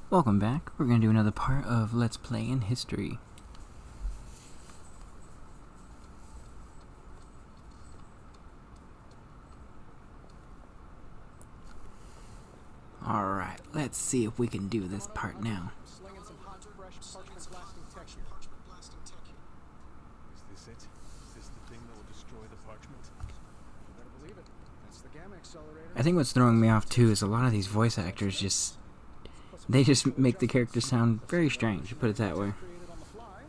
Welcome back. We're going to do another part of Let's Play in History. Alright, let's see if we can do this part now. Slinging some hot, fresh parchment blasting tech here. Is this it? Is this the thing that will destroy the parchment? You better believe it. That's the gamma accelerator. I think what's throwing me off too is a lot of these voice actors they just make the characters sound very strange, to put it that way. Created on the fly. Are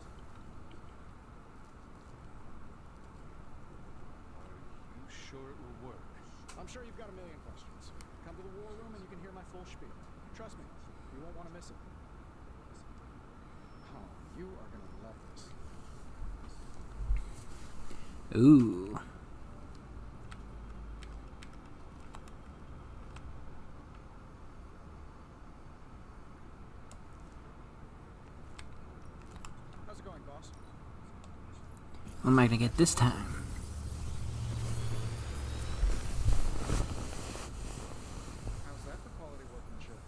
you sure it will work? I'm sure you've got a million questions. Come to the war room and you can hear my full spiel. Trust me, you won't want to miss it. Oh, you are gonna love this. Ooh. How's it going, boss? What am I going to get this time? How's that for quality workmanship?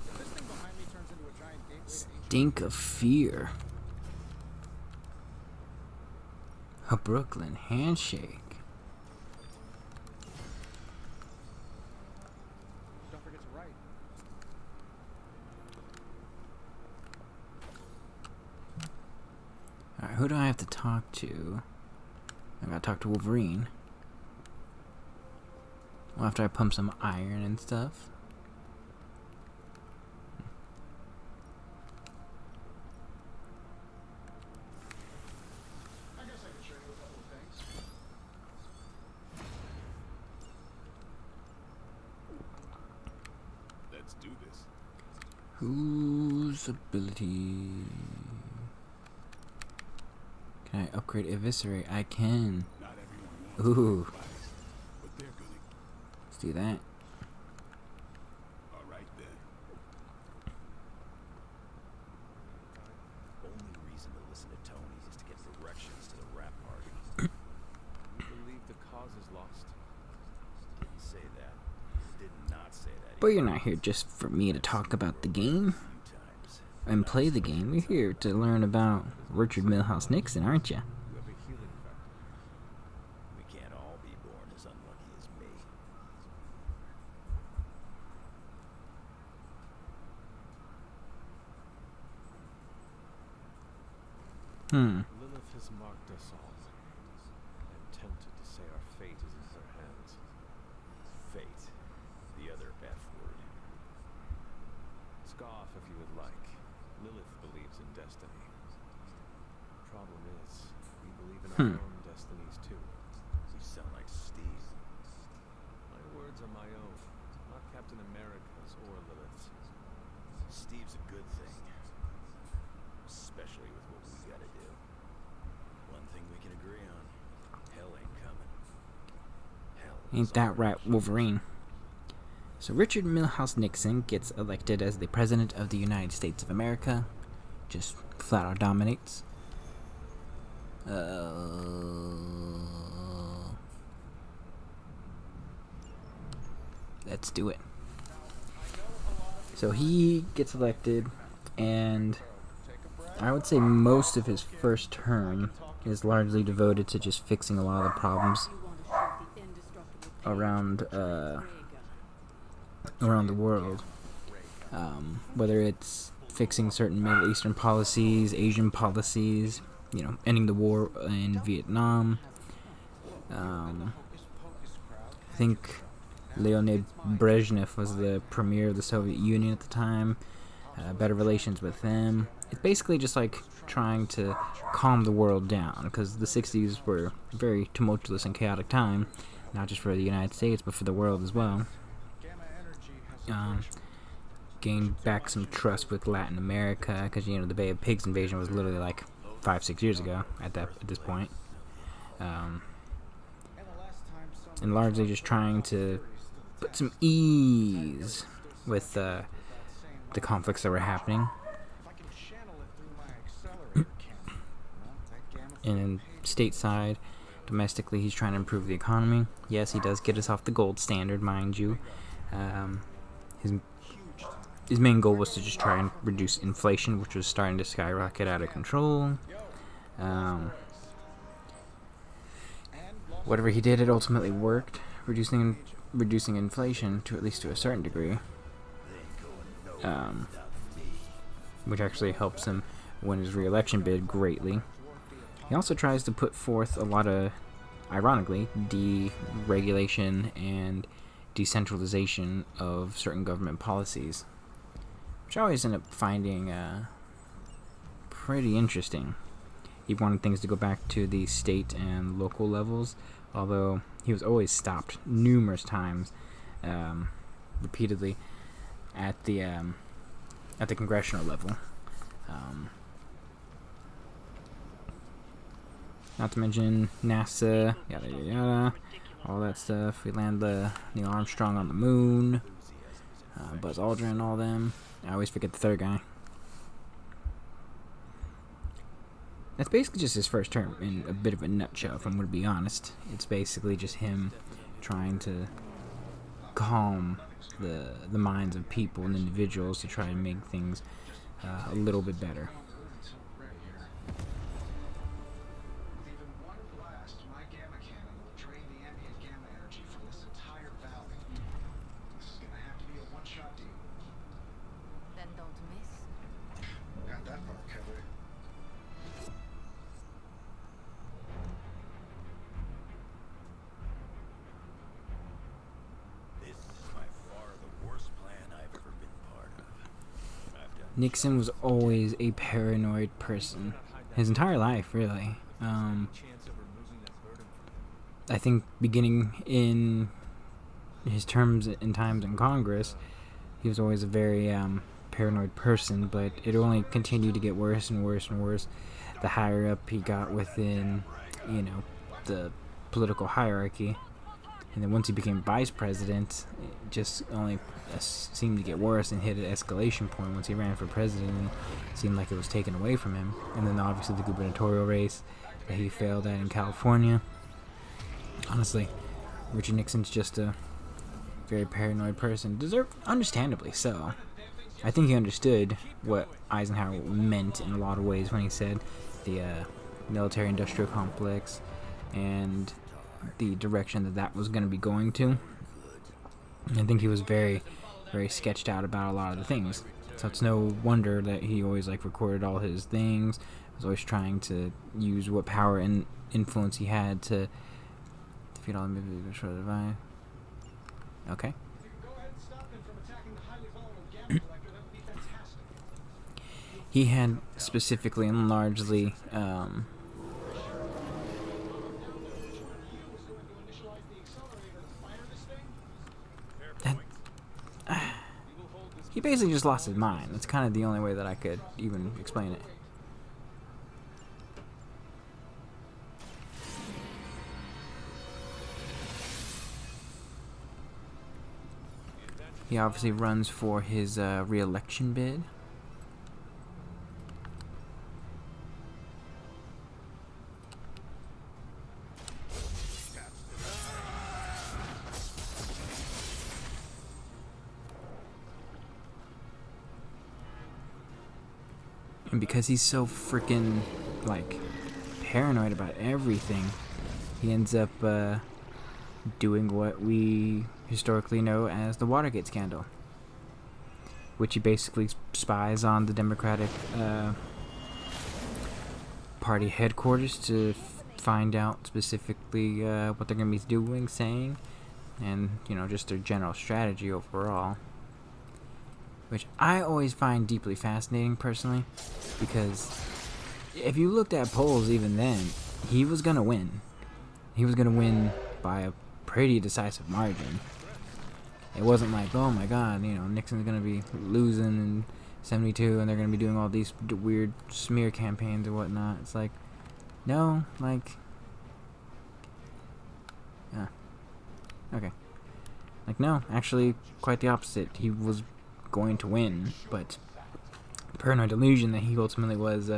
If this thing behind me turns into a giant gateway to ancient Stink of Fear. A Brooklyn handshake. don't forget to write. Alright, who do I have to talk to? I gotta talk to Wolverine. Well, after I pump some iron and stuff. I guess I could show you a couple of things. Let's do this. Whose ability? Can I upgrade Eviscerate? I can. Not everyone wants Ooh. advice, but they're gonna. Let's do that. All right then. Only reason to listen to Tony is to get directions to the rap party. You believe the cause is lost? Didn't say that. Did not say that. But you're not here just for me to talk about the game A few times. and play the game. You're here to learn about Richard Milhouse Nixon, aren't you? You have a healing factor. We can't all be born as unlucky as me. Lilith has marked us all. I'm tempted to say our fate is in her hands. Fate. The other F word. Scoff if you would like. Lilith believes in destiny. Problem is, we believe in our own destinies too. You sound like Steve. My words are my own, not Captain America's or Lilith's. Steve's a good thing. Especially with what we gotta do. One thing we can agree on. Hell ain't coming. Hell is Ain't that already right, Wolverine? So Richard Milhouse Nixon gets elected as the President of the United States of America. Just flat out dominates. Let's do it. So he gets elected, and I would say most of his first term is largely devoted to just fixing a lot of the problems around around the world. Whether it's fixing certain Middle Eastern policies, Asian policies, you know, ending the war in Vietnam. I think Leonid Brezhnev was the premier of the Soviet Union at the time. Better relations with them. It's basically just like trying to calm the world down, because the 60s were a very tumultuous and chaotic time, not just for the United States, but for the world as well. Gamma energy has Gained back some trust with Latin America, because, you know, the Bay of Pigs invasion was literally like 5-6 years ago at this point. and the last time someone And largely just trying to put some ease with the conflicts that were happening. if I can channel it through my accelerator cannon, that gamma And stateside, domestically, he's trying to improve the economy. Yes, he does get us off the gold standard, mind you. His his main goal was to just try and reduce inflation, which was starting to skyrocket out of control. Whatever he did, it ultimately worked, reducing inflation to at least to a certain degree, which actually helps him win his re-election bid greatly. He also tries to put forth a lot of, ironically, deregulation and decentralization of certain government policies, which I always end up finding pretty interesting. He wanted things to go back to the state and local levels, although he was always stopped numerous times, repeatedly, at the congressional level. Not to mention NASA, yada yada yada, all that stuff. We land Neil Armstrong on the moon, Buzz Aldrin, all them. I always forget the third guy. That's basically just his first term in a bit of a nutshell, if I'm going to be honest. It's basically just him trying to calm the minds of people and individuals to try and make things a little bit better. Then don't miss. Got that part covered. This is by far the worst plan I've ever been part of. I've done Nixon was always a paranoid person. His entire life, really. I think beginning in his terms in times in Congress, he was always a very paranoid person, but it only continued to get worse and worse and worse the higher up he got within, the political hierarchy. And then once he became vice president, it just only seemed to get worse and hit an escalation point. Once he ran for president, it seemed like it was taken away from him. And then obviously the gubernatorial race that he failed at in California. Honestly, Richard Nixon's just a very paranoid person. Understandably so. I think he understood what Eisenhower meant in a lot of ways when he said the military-industrial complex and the direction that was going to be going to. I think he was very, very sketched out about a lot of the things. So it's no wonder that he always recorded all his things. Was always trying to use what power and influence he had to defeat all the movie control the divide. Okay. He had specifically and largely he basically just lost his mind. That's kind of the only way that I could even explain it. He obviously runs for his re-election bid. And because he's so freaking, paranoid about everything, he ends up doing what we historically know as the Watergate scandal, which he basically spies on the Democratic Party headquarters to find out specifically what they're going to be doing, saying, and, just their general strategy overall. Which I always find deeply fascinating, personally, because if you looked at polls even then, he was going to win. He was going to win by a pretty decisive margin. It wasn't like, oh my god, Nixon's going to be losing in 72 and they're going to be doing all these weird smear campaigns and whatnot. It's like, no, okay. No, actually, quite the opposite. He was going to win, but the paranoid delusion that he ultimately was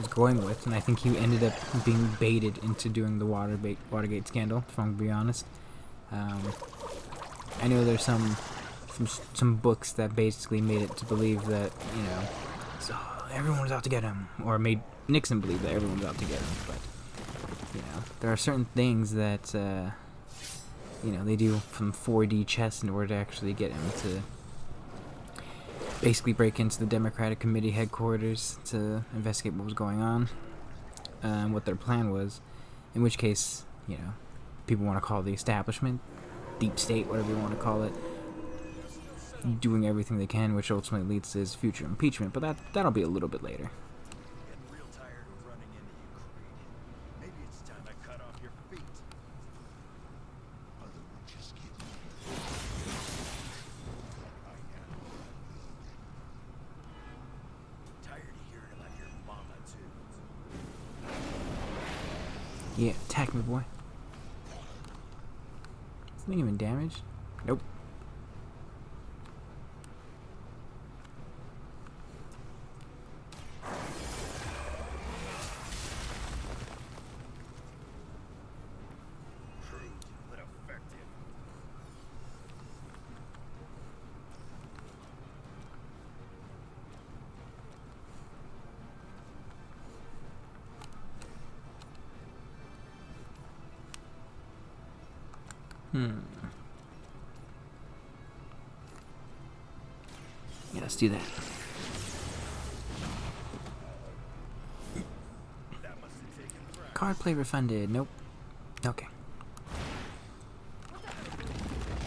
going with, and I think he ended up being baited into doing the Watergate scandal, if I'm going to be honest. I know there's some some books that basically made it to believe that, you know, so everyone was out to get him, or made Nixon believe that everyone was out to get him. But you know, there are certain things that you know, they do from 4D chess in order to actually get him to basically break into the Democratic Committee headquarters to investigate what was going on, what their plan was. In which case, you know, people want to call the establishment, deep state, whatever you want to call it, doing everything they can, which ultimately leads to his future impeachment. But that'll be a little bit later. Getting real tired of running into you, Creed. Maybe it's time I cut off your feet. Mother would just get me. Tired of hearing about your mama, too. Yeah, attack me, boy. Isn't even damaged? Nope. Crude, but effective. Yeah, let's do that. That must have taken practice. Card play refunded. Nope. Okay.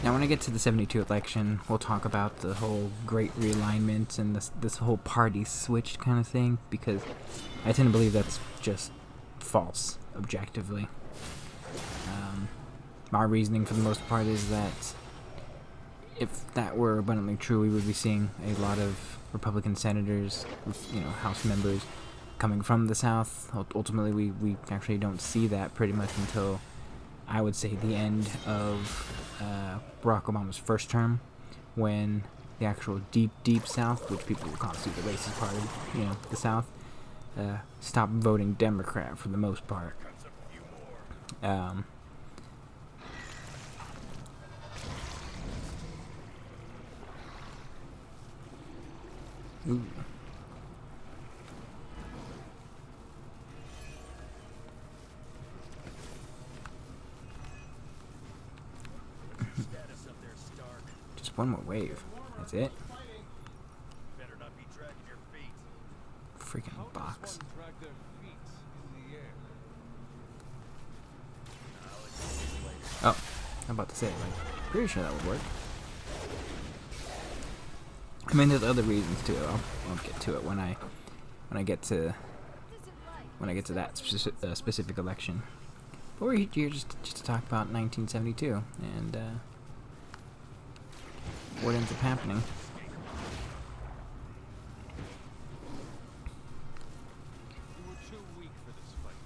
Now, when I get to the 72 election, we'll talk about the whole great realignment and this whole party switch kind of thing, because I tend to believe that's just false, objectively. My reasoning, for the most part, is that if that were abundantly true, we would be seeing a lot of Republican senators, you know, House members, coming from the South. Ultimately, we actually don't see that pretty much until, I would say, the end of Barack Obama's first term, when the actual deep South, which people will constitute the racist part of, you know, the South, stopped voting Democrat for the most part. Ooh. Status up there, Stark. Just one more wave. That's it. Better not be dragging your feet. Freaking box. Drag their feet in the air. I'll explain later. Oh, I'm about to say, like, pretty sure that would work. I mean, there's other reasons too. I'll get to it when I get to that specific election. But we're here just to talk about 1972 and what ends up happening. You were too weak for this fight.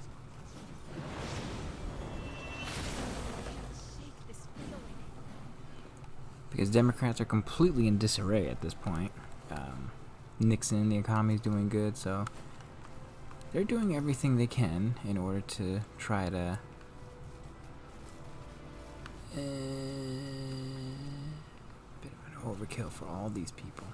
Shake this feeling. Because Democrats are completely in disarray at this point. Nixon, the economy's doing good, so they're doing everything they can in order to try to bit of an overkill for all these people.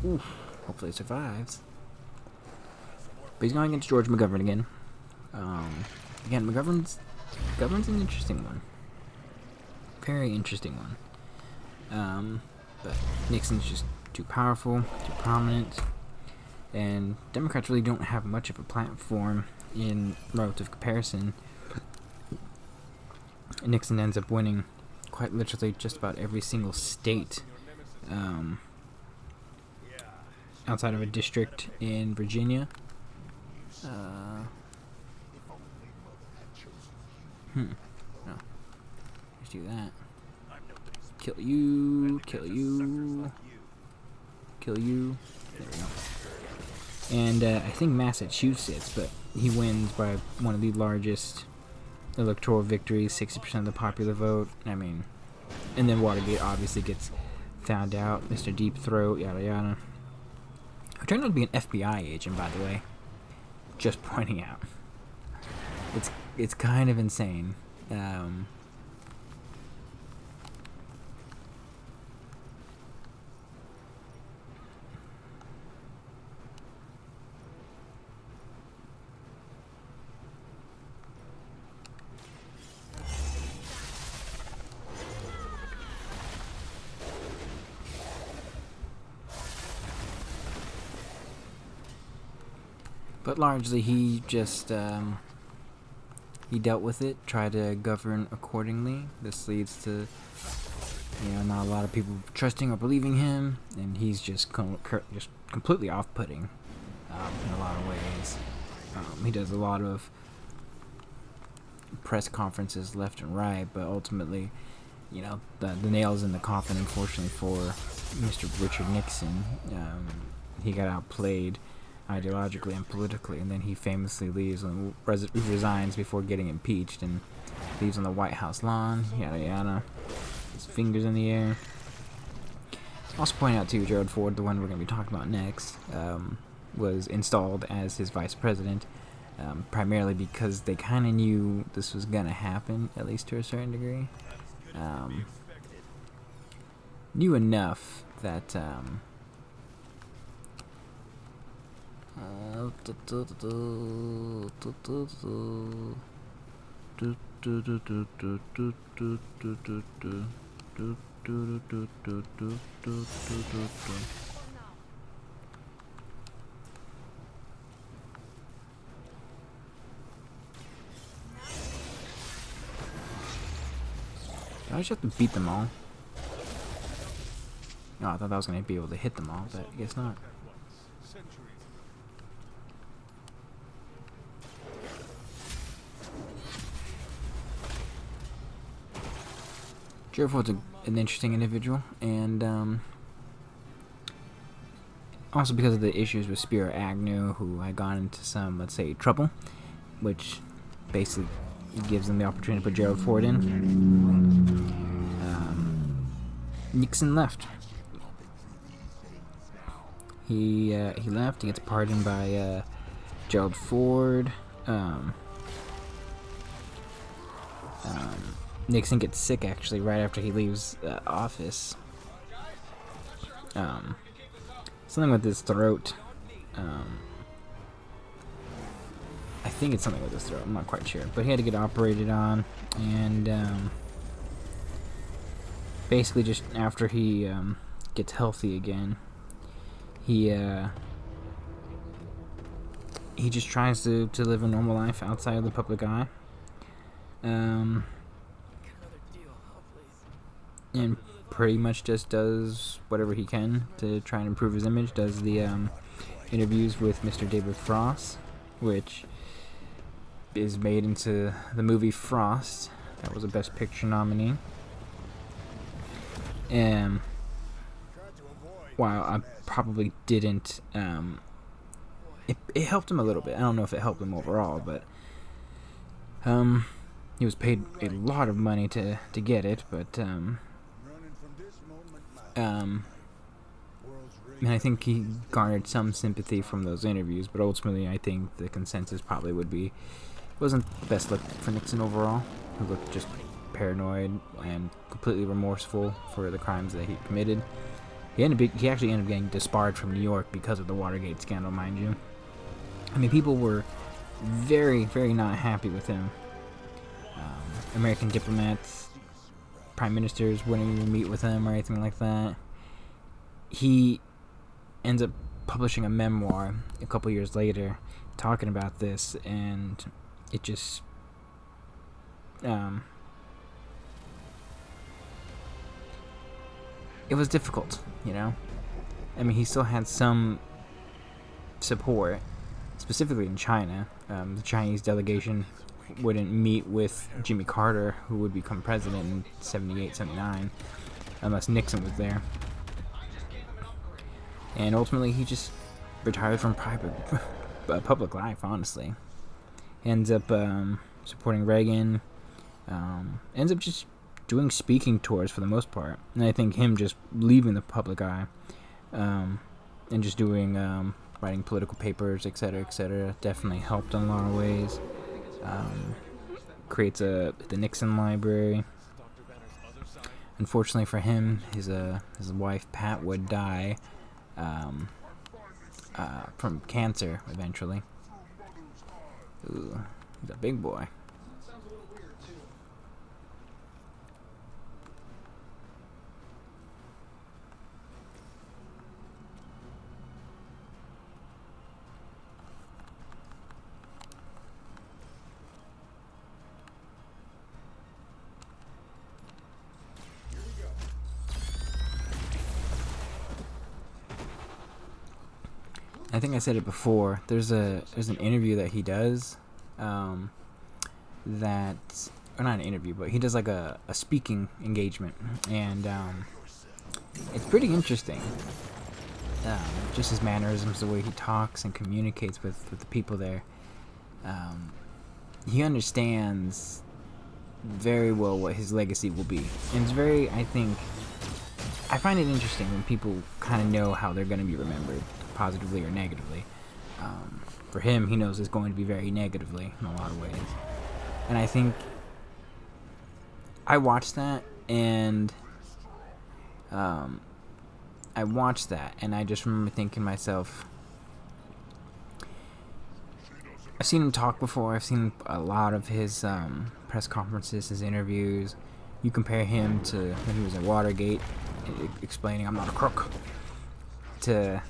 Oof. Hopefully it survives. But he's going against George McGovern again. Again, McGovern's an interesting one. Very interesting one. But Nixon's just too powerful, too prominent, and Democrats really don't have much of a platform in relative comparison. Nixon ends up winning quite literally just about every single state. Outside of a district in Virginia. No. Let's do that. Kill you. Kill you. kill you. There we go. And I think Massachusetts, but he wins by one of the largest electoral victories, 60% of the popular vote. I mean, and then Watergate obviously gets found out. Mr. Deep Throat, yada yada. Who turned out to be an FBI agent, by the way. Just pointing out. It's kind of insane. But largely, he just he dealt with it, tried to govern accordingly. This leads to, you know, not a lot of people trusting or believing him, and he's just completely off-putting in a lot of ways. He does a lot of press conferences left and right, but ultimately, you know, the nail's in the coffin, unfortunately, for Mr. Richard Nixon. He got outplayed ideologically and politically, and then he famously leaves and resigns before getting impeached, and leaves on the White House lawn, yada yada, his fingers in the air. Also point out too, Gerald Ford, the one we're going to be talking about next, was installed as his vice president, primarily because they kind of knew this was going to happen, at least to a certain degree. Knew enough that I just have to beat them all. Oh, I thought I was going to be able to hit them all, but I guess not. Gerald Ford's an interesting individual, and also because of the issues with Spiro Agnew, who had gone into some, let's say, trouble, which basically gives them the opportunity to put Gerald Ford in. Nixon left. He left. He gets pardoned by Gerald Ford. Nixon gets sick actually right after he leaves office. Something with his throat. I think it's something with his throat. I'm not quite sure, but he had to get operated on, and basically just after he gets healthy again, he just tries to live a normal life outside of the public eye. And pretty much just does whatever he can to try and improve his image. Does the interviews with Mr. David Frost, which is made into the movie Frost. That was a Best Picture nominee. And while I probably didn't, it helped him a little bit. I don't know if it helped him overall, but he was paid a lot of money to get it, but and I think he garnered some sympathy from those interviews, but ultimately I think the consensus probably would be it wasn't the best look for Nixon overall. He looked just paranoid and completely remorseful for the crimes that he committed. He actually ended up getting disbarred from New York because of the Watergate scandal, mind you. I mean, people were very, very not happy with him. American diplomats, prime ministers wouldn't even meet with him or anything like that. He ends up publishing a memoir a couple years later talking about this, and it just it was difficult, you know. I mean, he still had some support, specifically in China. The Chinese delegation wouldn't meet with Jimmy Carter, who would become president in 78, 79, unless Nixon was there. and ultimately he just retired from private public life. Honestly, ends up supporting Reagan. Ends up just doing speaking tours for the most part, and I think him just leaving the public eye, and just doing writing political papers, etc., definitely helped in a lot of ways. Creates the Nixon Library. Unfortunately for him, his wife Pat would die from cancer eventually. Ooh, he's a big boy. I think I said it before. There's an interview that he does, or not an interview, but he does like a speaking engagement, and it's pretty interesting. Just his mannerisms, the way he talks and communicates with the people there. He understands very well what his legacy will be, and it's very. I find it interesting when people kind of know how they're going to be remembered, positively or negatively. For him, he knows it's going to be very negatively in a lot of ways. And I think I watched that, and I just remember thinking to myself, I've seen him talk before. I've seen a lot of his press conferences, his interviews. You compare him to when he was at Watergate, explaining I'm not a crook, to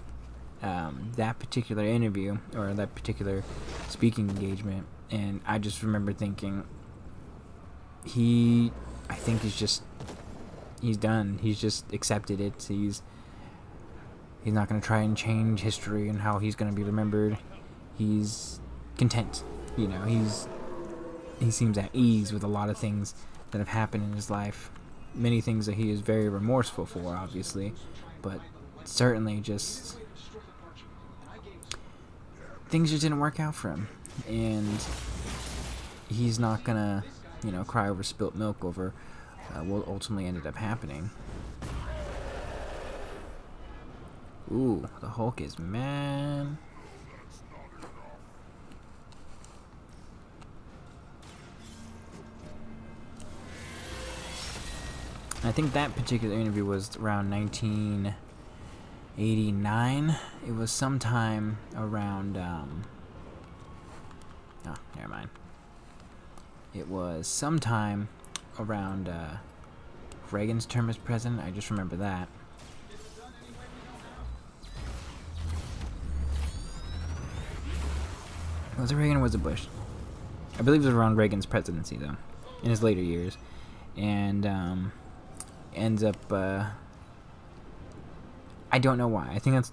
that particular interview or that particular speaking engagement, and I just remember thinking he's done. He's just accepted it. He's not going to try and change history and how he's going to be remembered. He's content. He seems at ease with a lot of things that have happened in his life. Many things that he is very remorseful for, obviously, but certainly just things just didn't work out for him, and he's not gonna, cry over spilt milk over what ultimately ended up happening. Ooh, the Hulk is mad. I think that particular interview was around 1989. It was sometime around, never mind. It was sometime around Reagan's term as president. I just remember that. Was it Reagan or was it Bush? I believe it was around Reagan's presidency, though, in his later years. And, ends up I don't know why. I think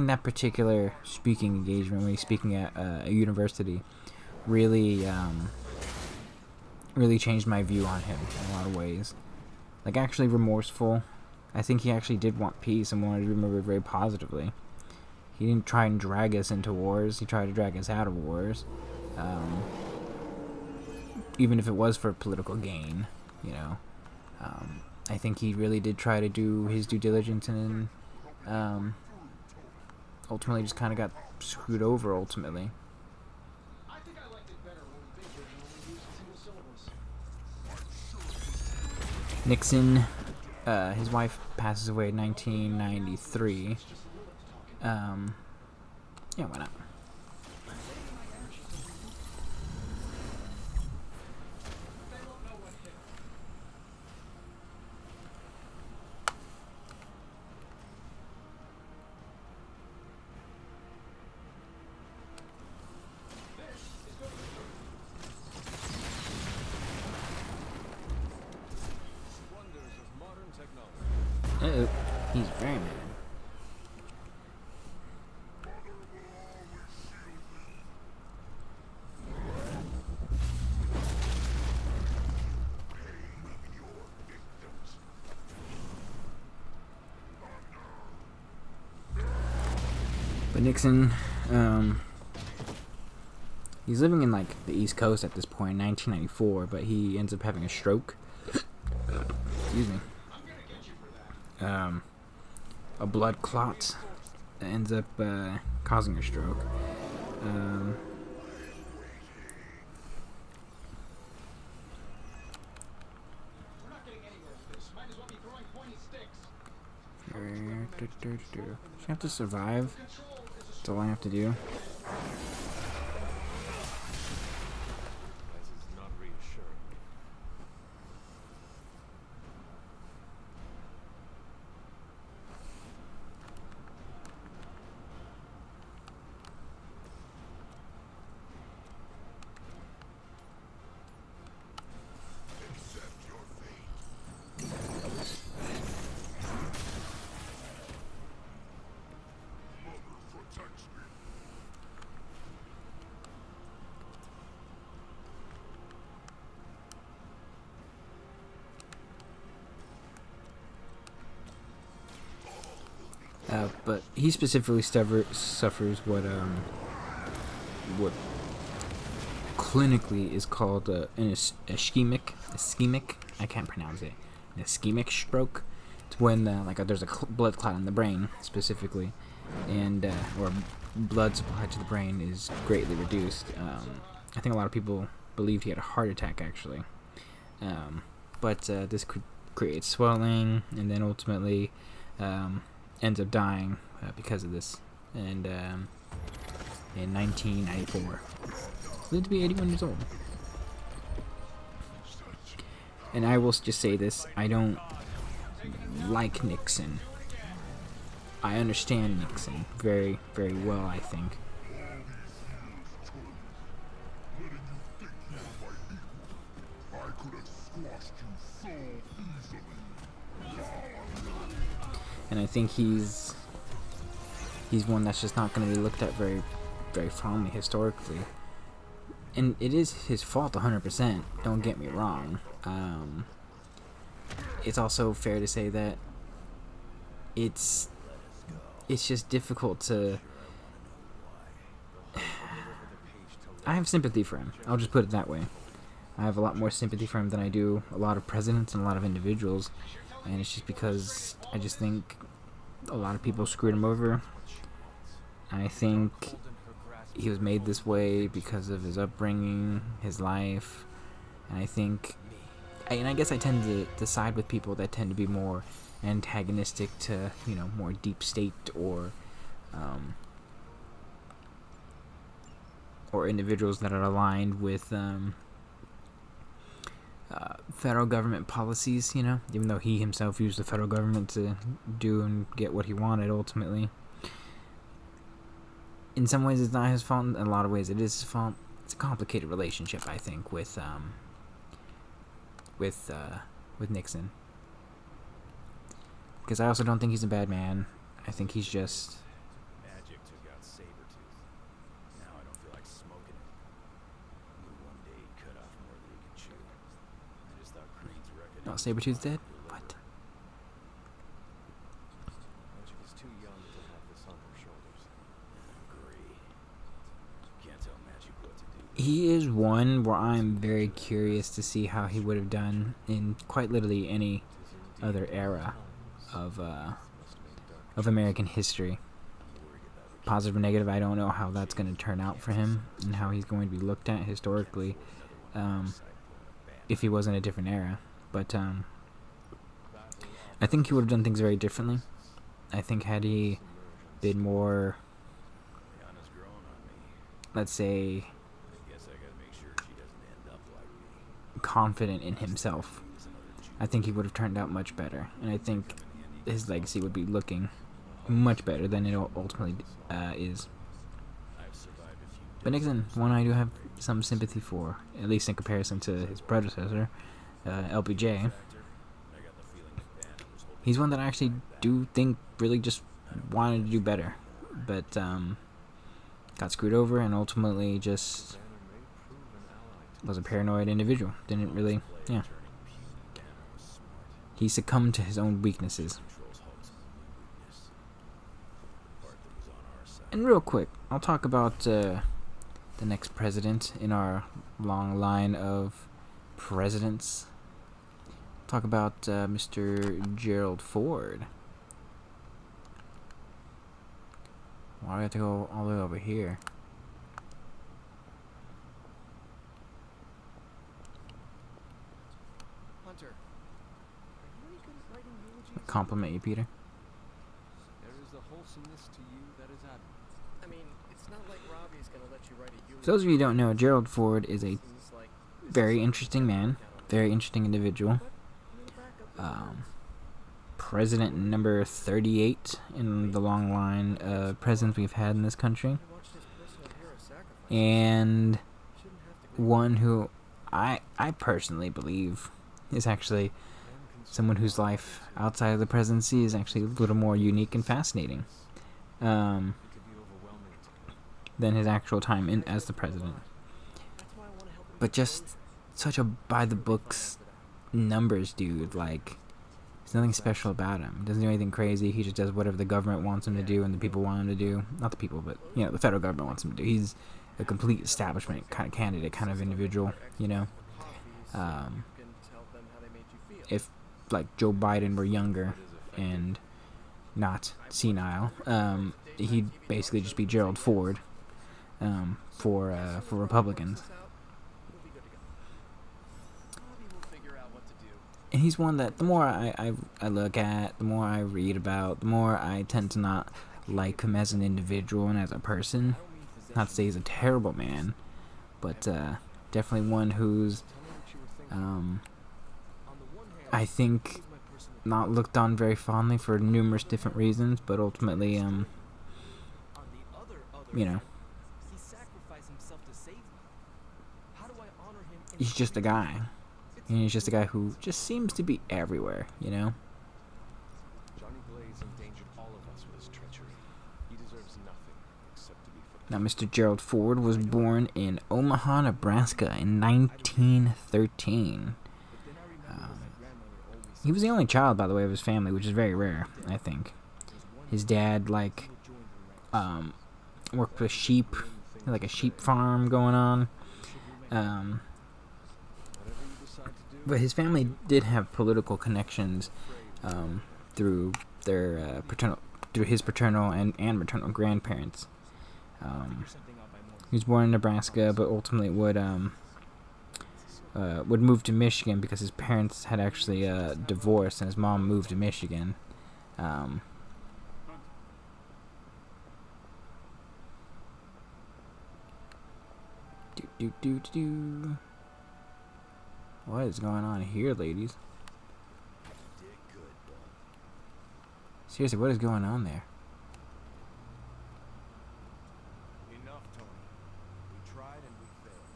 that particular speaking engagement when he's speaking at a university really changed my view on him in a lot of ways. Like, actually remorseful. I think he actually did want peace and wanted to be remembered very positively. He didn't try and drag us into wars. He tried to drag us out of wars. Even if it was for political gain, I think he really did try to do his due diligence, and ultimately just kind of got screwed over, ultimately. I think I liked it better when Big Bird only used single syllables. Nixon, his wife passes away in 1993. Yeah, why not? Uh-oh, he's very mad. But Nixon, he's living in like the East Coast at this point, 1994, but he ends up having a stroke. Excuse me. A blood clot that ends up causing a stroke. Just have to survive. That's all I have to do. As is not reassuring. But he specifically suffers what clinically is called an ischemic. I can't pronounce it. An ischemic stroke. It's when there's a blood clot in the brain specifically, and or blood supply to the brain is greatly reduced. I think a lot of people believed he had a heart attack actually, but this could create swelling, and then ultimately ends up dying because of this, and in 1994, lived to be 81 years old. And I will just say this: I don't like Nixon. I understand Nixon very, very well, I think. And I think he's one that's just not going to be looked at very, very fondly historically. And it is his fault 100%, don't get me wrong. It's also fair to say that it's just difficult to... I have sympathy for him. I'll just put it that way. I have a lot more sympathy for him than I do a lot of presidents and a lot of individuals. And it's just because I just think a lot of people screwed him over. I think he was made this way because of his upbringing, his life. And I think... and I guess I tend to side with people that tend to be more antagonistic to, more deep state or individuals that are aligned with federal government policies, even though he himself used the federal government to do and get what he wanted ultimately. In some ways it's not his fault, in a lot of ways it is his fault. It's a complicated relationship, I think, with Nixon. Because I also don't think he's a bad man. I think he's just... Magic took out Sabretooth. Now I don't feel like smoking it. Knew one day he'd cut off more than he could chew. I just thought Creed's record... Oh, Sabretooth's dead? What? Magic is too young to have this on her shoulders. Agree. Can't tell Magic what to do. He is one where I'm very curious to see how he would have done in quite literally any other era of American history. Positive or negative, I don't know how that's going to turn out for him and how he's going to be looked at historically if he was in a different era. But I think he would have done things very differently. I think had he been more, Liana's growing on me. let's say, I guess I gotta make sure she doesn't end up like me. confident in himself, I think he would have turned out much better. And I think his legacy would be looking much better than it ultimately is. I've survived a few But Nixon, one I do have some sympathy for, at least in comparison to his predecessor, LBJ. I got the feeling that Banner was holding He's one that I actually do think really just wanted to do better, but got screwed over and ultimately just Banner may prove an ally to was a paranoid individual. Didn't really, yeah. turning puke. Banner was smart. He succumbed to his own weaknesses. Controls Hulk's weakness. The part that was on our side. And real quick, I'll talk about the next president in our long line of presidents. Talk about Mr. Gerald Ford. Why do I have to go all the way over here? Hunter, are you any good at writing eulogies? Compliment you, Peter. There is a wholesomeness to you that is admirable. I mean, it's not like Robbie's gonna let you write a eulogy. For those of you who don't know, Gerald Ford is a Seems like very interesting man, very interesting individual. President number 38 in the long line of presidents we've had in this country, and one who I personally believe is actually someone whose life outside of the presidency is actually a little more unique and fascinating than his actual time in as the president. But just such a by-the-books numbers dude. Like, there's nothing special about him. He doesn't do anything crazy. He just does whatever the government wants him to do and the people want him to do. Not the people, but, you know, the federal government wants him to do. He's a complete establishment kind of candidate, kind of individual, you know. If, like, Joe Biden were younger and not senile, he'd basically just be Gerald Ford for Republicans. And he's one that the more I look at, the more I read about, the more I tend to not like him as an individual and as a person. Not to say he's a terrible man, but definitely one who's, I think, not looked on very fondly for numerous different reasons, but ultimately, you know, he's just a guy. And he's just a guy who just seems to be everywhere, you know? Johnny Blaze endangered all of us with his treachery. He deserves nothing except to be forgotten. Now, Mr. Gerald Ford was born in Omaha, Nebraska in 1913. He was the only child, by the way, of his family, which is very rare, I think. His dad, like, worked with sheep, like a sheep farm going on. But his family did have political connections through their through his paternal and maternal grandparents. He was born in Nebraska, but ultimately would move to Michigan because his parents had actually divorced, and his mom moved to Michigan. What is going on here, ladies? Seriously, what is going on there? Enough, Tony. We tried and we failed.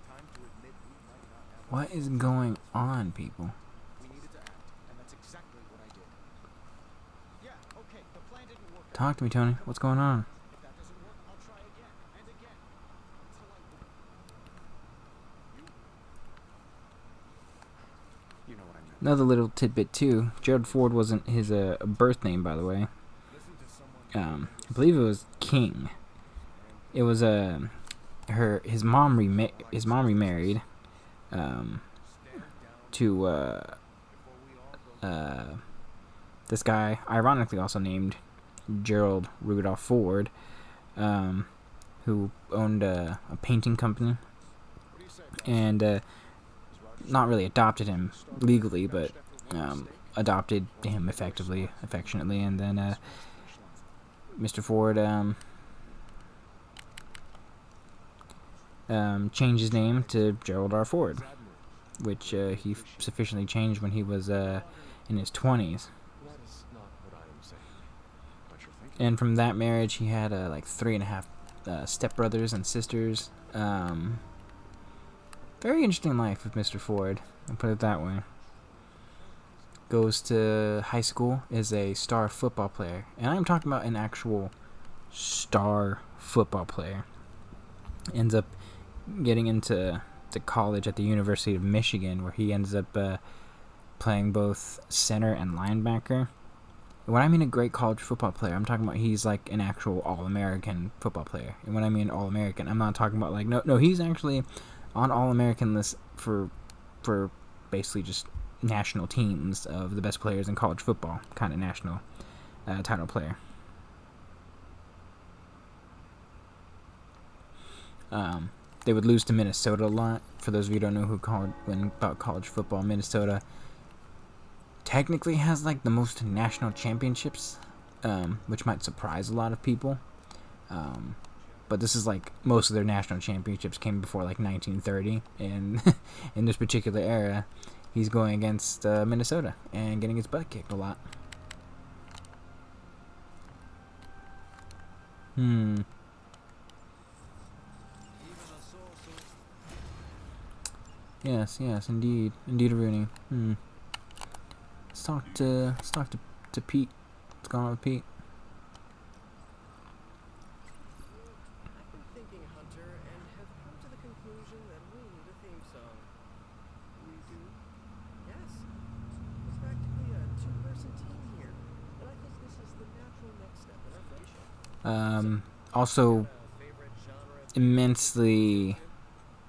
Time to admit we might not have. What is going on, people? We needed to act, and that's exactly what I did. Yeah, okay, the plan didn't work. Talk to me, Tony. What's going on? If that doesn't work, I'll try again and again until I win. You know what I meant. Another little tidbit too. Gerald Ford wasn't his birth name, by the way. Listen to someone. I believe it was King. It was his mom remarried to this guy, ironically also named Gerald Rudolph Ford, who owned a painting company, and not really adopted him legally, but adopted him affectionately, and then Mr. Ford changed his name to Gerald R. Ford, which he sufficiently changed when he was in his 20s. That is not what I am saying. But you're thinking. And from that marriage, he had like 3.5 stepbrothers and sisters. Very interesting life with Mr. Ford, I'll put it that way. Goes to high school, is a star football player. And I'm talking about an actual star football player. Ends up getting into college at the University of Michigan, where he ends up playing both center and linebacker. When I mean a great college football player, I'm talking about he's like an actual All-American football player. And when I mean All-American, I'm not talking about like no, he's actually on All-American list for basically just national teams of the best players in college football, kind of national title player. They would lose to Minnesota a lot. For those of you who don't know about college football, Minnesota technically has like the most national championships, which might surprise a lot of people. But this is like most of their national championships came before like 1930, and in this particular era, he's going against Minnesota and getting his butt kicked a lot. Yes, indeed, Rooney. Let's talk to Pete. What's going on with Pete? I've been thinking, Hunter, and have come to the conclusion that we need a theme song. We do? Yes. It's practically a two-person team here, and I think this is the natural next step in our friendship. Also Favorite genre? immensely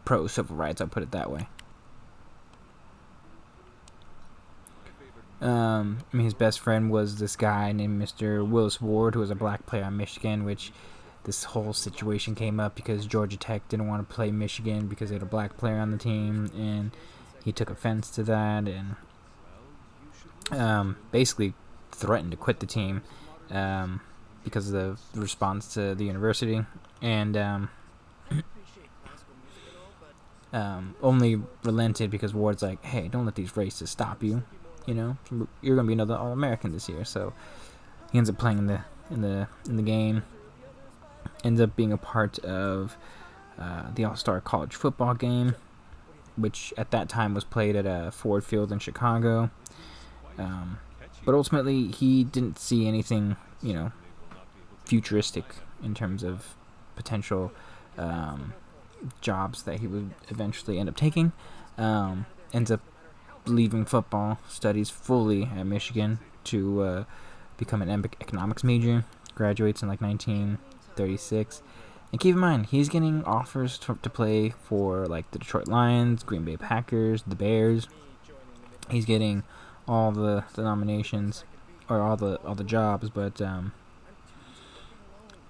pro civil rights. I'll put it that way. I mean, his best friend was this guy named Mr. Willis Ward, who was a black player on Michigan, which this whole situation came up because Georgia Tech didn't want to play Michigan because they had a black player on the team, and he took offense to that and basically threatened to quit the team because of the response to the university, and only relented because Ward's like, hey, don't let these racists stop you. You know, you're gonna be another All-American this year. So he ends up playing in the game. Ends up being a part of the All-Star College Football game, which at that time was played at Ford Field in Chicago. But ultimately, he didn't see anything, futuristic in terms of potential jobs that he would eventually end up taking. Ends up leaving football, studies fully at Michigan to become an economics major, graduates in like 1936. And keep in mind, he's getting offers to play for like the Detroit Lions, Green Bay Packers, the Bears. He's getting all the nominations or all the jobs, but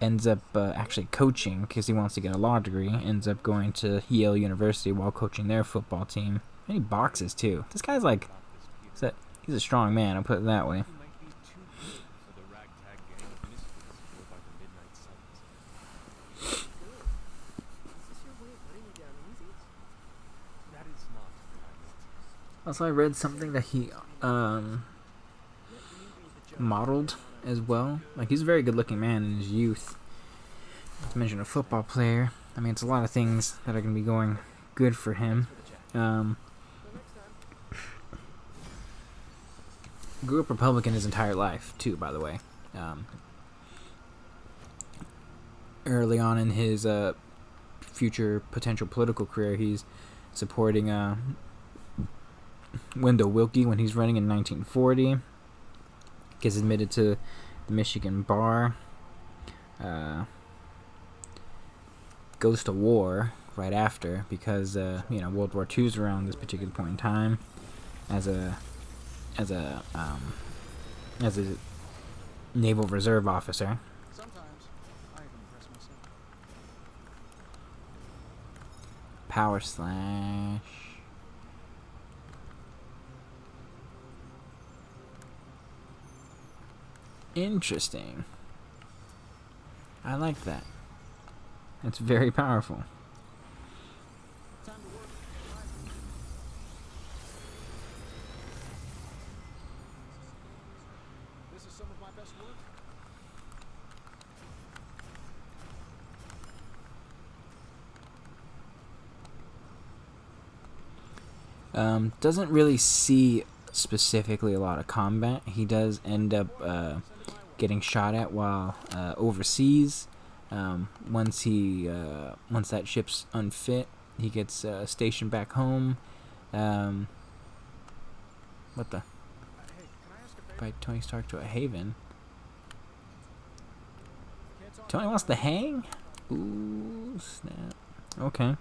ends up actually coaching because he wants to get a law degree. Ends up going to Yale University while coaching their football team. And he boxes too. This guy's like, he's a strong man. I'll put it that way. Also, I read something that he modeled as well. Like, he's a very good-looking man in his youth. Not to mention a football player. I mean, it's a lot of things that are going to be going good for him. Grew up Republican his entire life, too, by the way. Early on in his future potential political career, he's supporting Wendell Willkie when he's running in 1940. Gets admitted to the Michigan bar. Goes to war right after because World War II's around this particular point in time. As a Naval Reserve officer. Sometimes I can impress myself. Power slash. Interesting. I like that. It's very powerful. Time to work. This is some of my best work. Doesn't really see specifically a lot of combat. He does end up getting shot at while overseas. Once that ship's unfit, he gets stationed back home. What the? Hey, can I ask a Invite Tony Stark to a haven. Can't talk Tony wants to hang? Ooh, snap. Okay.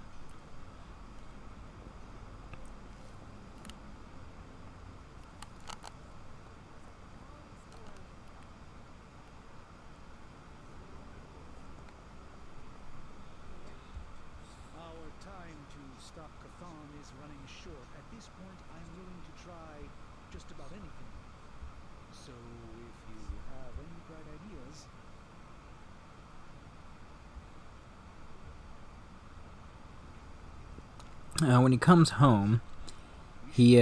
Our time to stop Chthon is running short. At this point, I'm willing to try just about anything. So, if you have any bright ideas, When he comes home, he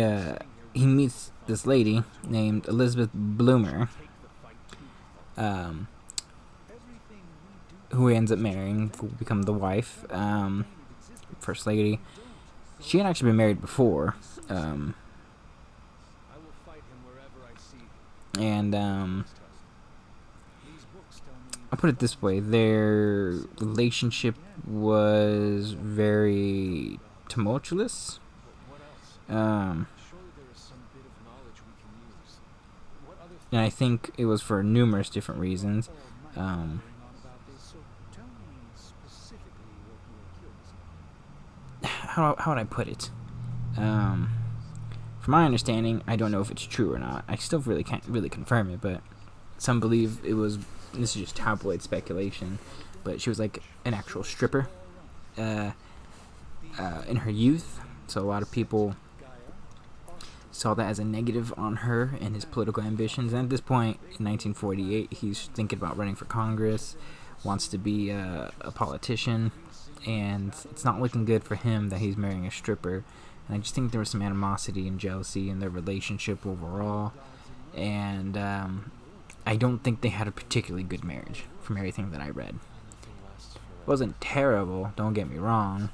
meets this lady named Elizabeth Bloomer, who he ends up marrying, who will become the wife, first lady. She had actually been married before, I will fight him wherever I see him. and these books tell me I'll put it this way: their relationship was very tumultuous. But what else? Um, Surely there is some bit of knowledge we can use. What other and I think it was for numerous different reasons. all might be Um, going on about this. So, tell me specifically what you are curious about. how would I put it? From my understanding, I don't know if it's true or not. I still really can't really confirm it, but some believe it was. This is just tabloid speculation, but she was like an actual stripper in her youth. So a lot of people saw that as a negative on her and his political ambitions. And at this point, in 1948, he's thinking about running for Congress, wants to be a politician, and it's not looking good for him that he's marrying a stripper. And I just think there was some animosity and jealousy in their relationship overall. And I don't think they had a particularly good marriage from everything that I read. Nothing lasts forever. It wasn't terrible, don't get me wrong.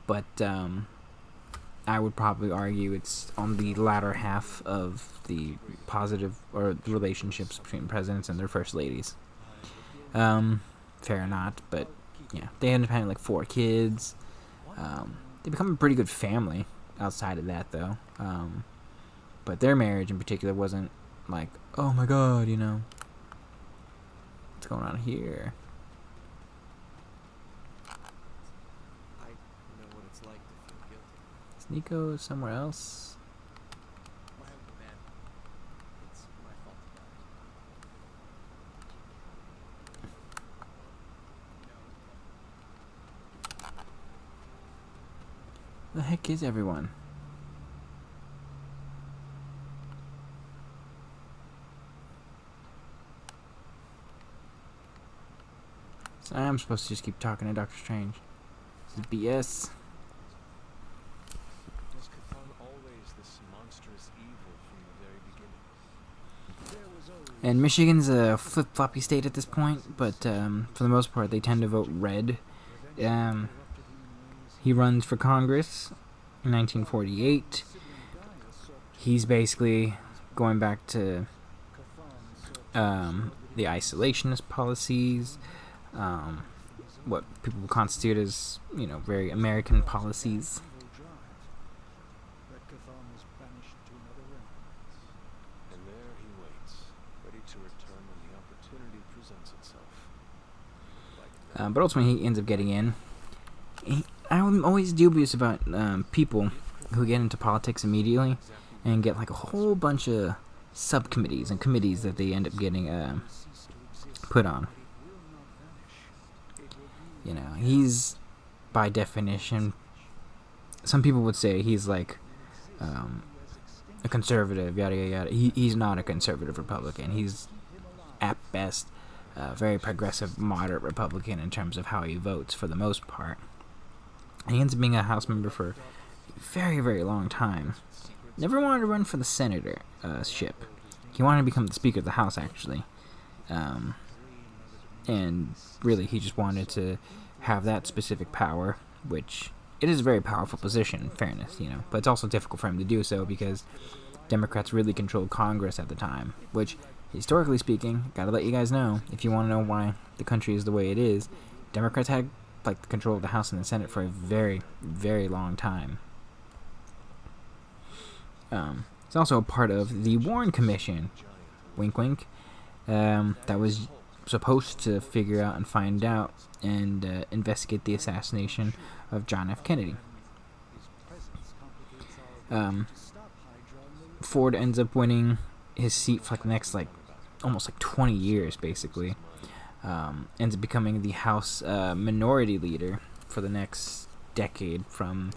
But I would probably argue it's on the latter half of the positive or the relationships between presidents and their first ladies. Fair or not, but yeah, they ended up having like 4 kids. They become a pretty good family outside of that, though. But their marriage in particular wasn't like, oh my god, you know, what's going on here? I know what it's like to feel guilty. Is Nico somewhere else? My uncle, man. It's my fault he died. Where the heck is everyone? So I'm supposed to just keep talking to Doctor Strange. This is BS. Was Chthon always this monstrous evil from the very beginning? There was always And Michigan's a flip-floppy state at this point, but for the most part, they tend to vote red. He runs for Congress in 1948. He's basically going back to the isolationist policies, what people would constitute as, you know, very American policies. That Chthon was banished to another realm. And there he waits, ready to return when the opportunity presents itself. Like But ultimately, he ends up getting in. I'm always dubious about people who get into politics immediately and get like a whole bunch of subcommittees and committees that they end up getting put on. You know, he's, by definition, some people would say he's like a conservative, yada yada yada. He's not a conservative Republican. He's at best a very progressive, moderate Republican in terms of how he votes for the most part. And he ends up being a House member for a very, very long time. Never wanted to run for the senator ship. He wanted to become the Speaker of the House, actually. And really, he just wanted to have that specific power, which it is a very powerful position, in fairness, you know. But it's also difficult for him to do so because Democrats really controlled Congress at the time, which, historically speaking, gotta let you guys know, if you want to know why the country is the way it is, Democrats had like the control of the House and the Senate for a very, very long time. He's also a part of the Warren Commission, wink wink, that was supposed to figure out and find out and investigate the assassination of John F. Kennedy. Ford ends up winning his seat for like the next almost 20 years basically. Ends up becoming the House minority leader for the next decade, from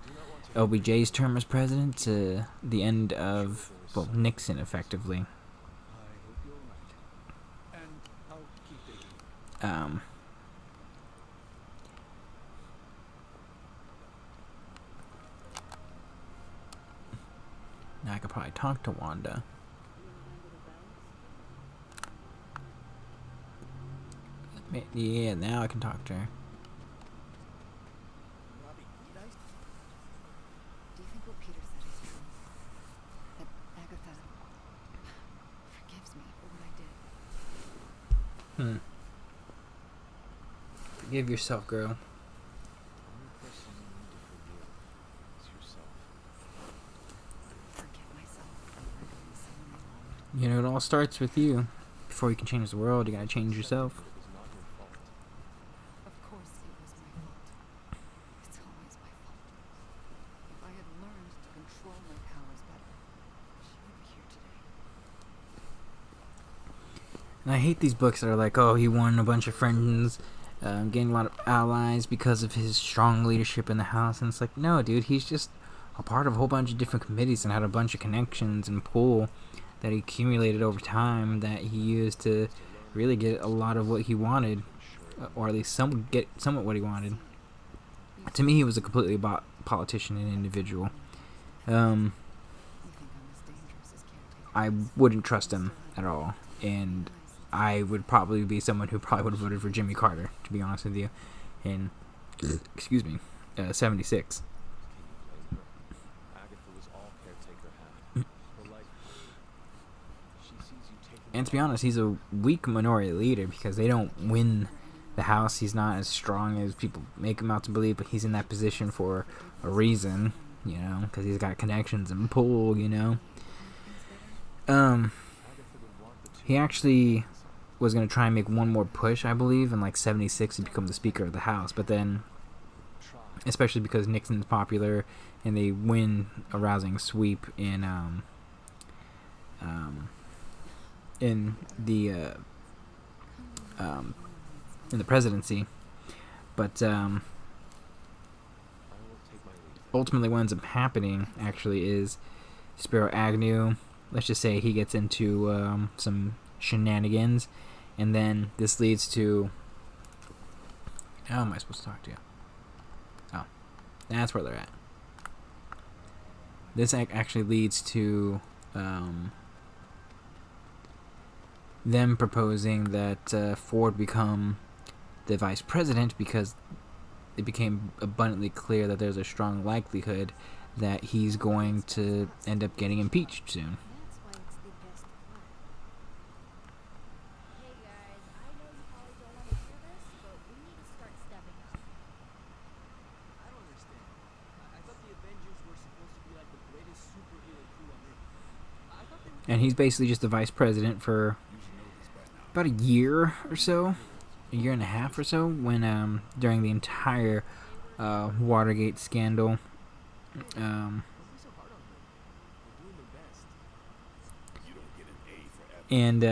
LBJ's term as president to the end of Nixon effectively. I hope you're right. And I'll keep it. Now I could probably talk to Wanda. Yeah, now I can talk to her. Robbie, need ice? Do you think what Peter said is true? That Agatha forgives me for what I did? Forgive yourself, girl. The only person you need to forgive is yourself. Forgive myself for murdering someone I loved. You know, it all starts with you. Before you can change the world, you gotta change yourself. It was not your fault. Of course it was my fault. It's always my fault. If I had learned to control my powers better, she would be here today. And I hate these books that are like, oh, he won a bunch of friends, gained a lot of allies because of his strong leadership in the House. And it's like, no, dude, he's just a part of a whole bunch of different committees and had a bunch of connections and pull that he accumulated over time that he used to really get a lot of what he wanted, or at least somewhat what he wanted. To me, he was a completely politician and individual. You think I'm as dangerous as caretaker? I wouldn't trust him at all, and I would probably be someone who probably would have voted for Jimmy Carter, to be honest with you, in 76. Agatha was all caretaker had. Her life. She sees you taking. And to be honest, he's a weak minority leader because they don't win the House. He's not as strong as people make him out to believe, but he's in that position for a reason, you know, because he's got connections and pull, you know. He actually was going to try and make one more push, I believe, in 76 to become the Speaker of the House, but then, especially because Nixon's popular and they win a rousing sweep in the presidency, but ultimately what ends up happening actually is Spiro Agnew, let's just say he gets into some shenanigans, and then this leads to, how am I supposed to talk to you? Oh, that's where they're at. This actually leads to them proposing that Ford become the vice president, because it became abundantly clear that there's a strong likelihood that he's going to end up getting impeached soon. That's why it's the best part. Hey guys, I know you probably don't want to hear this, but we need to start stepping up. I don't understand. I thought the Avengers were supposed to be like the greatest superhero crew on Earth. I thought they were. And he's basically just the vice president for about a year or so, a year and a half or so, when during the entire Watergate scandal. Why so hard on them? They're doing their best. You don't get an A for effort. And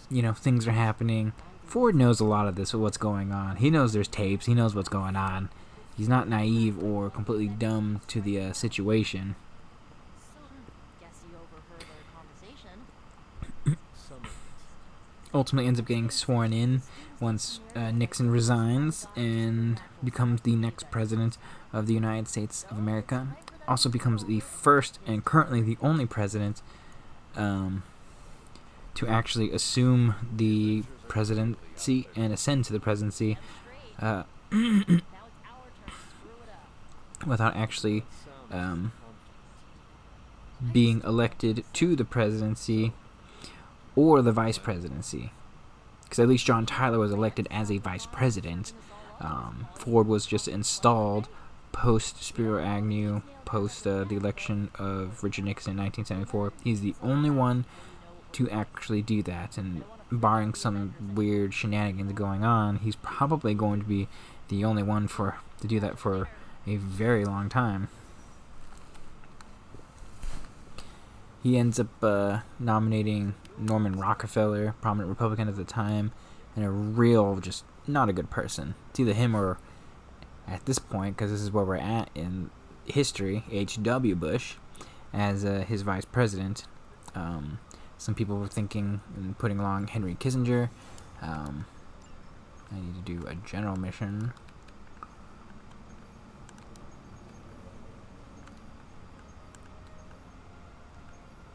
you know, things are happening. Ford knows a lot of this, what's going on. He knows there's tapes. He knows what's going on. He's not naive or completely dumb to the situation. So, guess you overheard our conversation. Some of it. Ultimately ends up getting sworn in once Nixon resigns and becomes the next president of the United States of America. Also becomes the first and currently the only president to actually assume the presidency and ascend to the presidency Now it's our turn to screw it up. without actually being elected to the presidency or the vice presidency. Because at least John Tyler was elected as a vice president. Ford was just installed post Spiro Agnew, post the election of Richard Nixon in 1974. He's the only one to actually do that, and barring some weird shenanigans going on, he's probably going to be the only one to do that for a very long time. He ends up nominating Norman Rockefeller, prominent Republican at the time, and a real, just not a good person. It's either him or, at this point, because this is where we're at in history, H.W. Bush as his vice president. Some people were thinking and putting along Henry Kissinger. I need to do a general mission.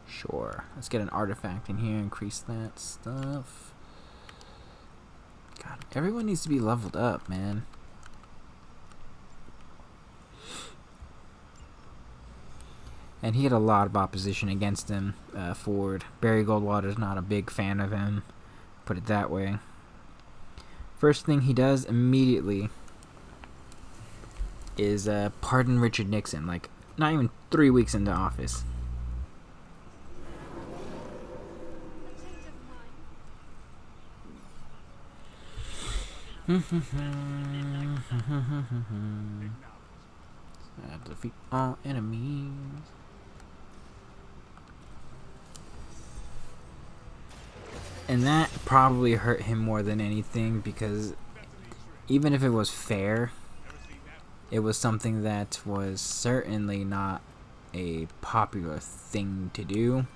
Sure. Let's get an artifact in here, increase that stuff. God, everyone needs to be leveled up, man. And he had a lot of opposition against him, Ford. Barry Goldwater's not a big fan of him, put it that way. First thing he does immediately is pardon Richard Nixon, like not even 3 weeks into office. Defeat all enemies. And that probably hurt him more than anything, because even if it was fair, it was something that was certainly not a popular thing to do,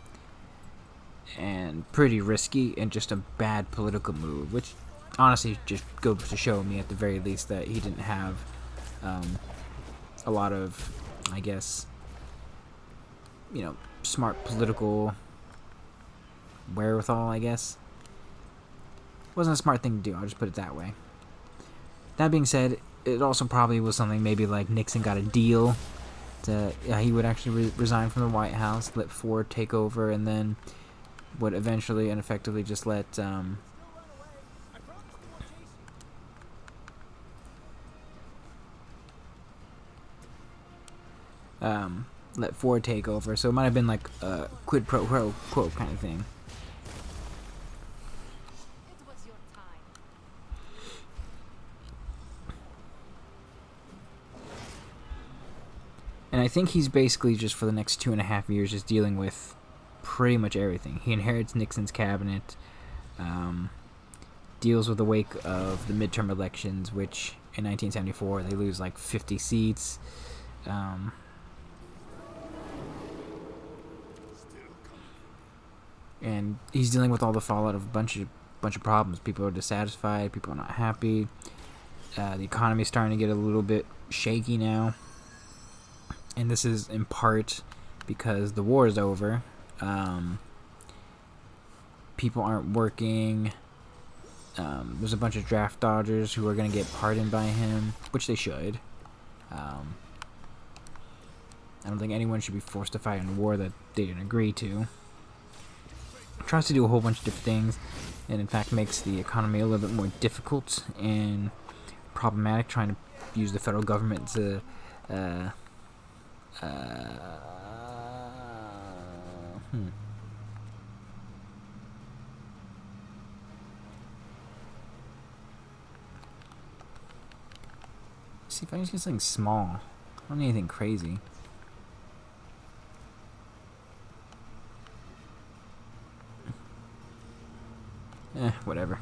and pretty risky, and just a bad political move, which honestly just goes to show me at the very least that he didn't have a lot of, I guess, smart political wherewithal, I guess. Wasn't a smart thing to do, I'll just put it that way. That being said, it also probably was something maybe like Nixon got a deal to, he would actually resign from the White House, let Ford take over, and then would eventually and effectively just let let Ford take over. So it might have been like a quid pro quo kind of thing. It was your time. And I think he's basically just for the next 2.5 years just dealing with pretty much everything. He inherits Nixon's cabinet, deals with the wake of the midterm elections, which in 1974 they lose like 50 seats. And he's dealing with all the fallout of a bunch of problems. People are dissatisfied. People are not happy. The economy's starting to get a little bit shaky now, and this is in part because the war is over. People aren't working. There's a bunch of draft dodgers who are going to get pardoned by him, which they should. I don't think anyone should be forced to fight in a war that they didn't agree to. Tries to do a whole bunch of different things, and in fact makes the economy a little bit more difficult and problematic, trying to use the federal government to see if I can get something small. I don't need anything crazy. Whatever.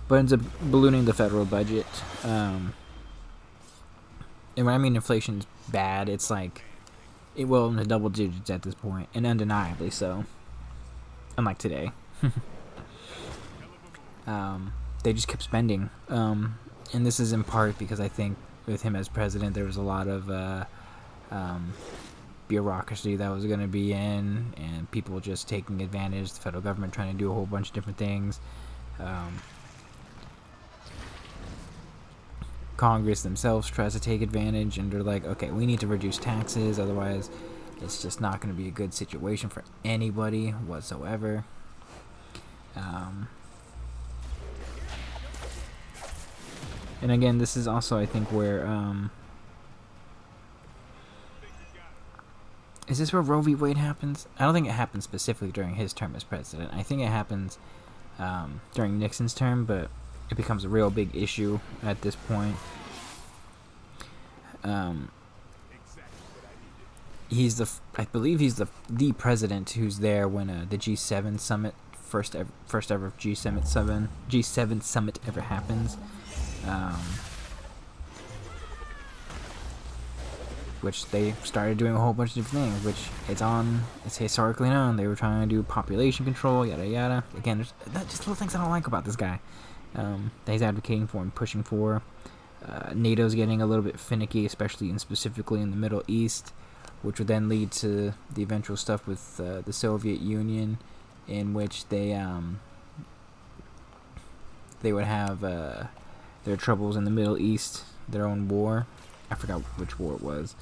But ends up ballooning the federal budget. And when I mean inflation's bad, it's like well in the double digits at this point, and undeniably so. Unlike today. They just kept spending. And this is in part because I think with him as president, there was a lot of bureaucracy that was going to be in, and people just taking advantage, the federal government trying to do a whole bunch of different things. Congress themselves tries to take advantage, and they're like, okay, we need to reduce taxes, otherwise it's just not going to be a good situation for anybody whatsoever. And again, this is also, I think, where Is this where Roe v. Wade happens? I don't think it happens specifically during his term as president. I think it happens during Nixon's term, but it becomes a real big issue at this point. I believe he's the president who's there when the G7 summit, first ever G7 summit ever happens. Which they started doing a whole bunch of different things, which it's historically known. They were trying to do population control, yada yada. Again, there's just little things I don't like about this guy. That he's advocating for and pushing for. NATO's getting a little bit finicky, especially and specifically in the Middle East, which would then lead to the eventual stuff with the Soviet Union, in which they would have their troubles in the Middle East, their own war. I forgot which war it was.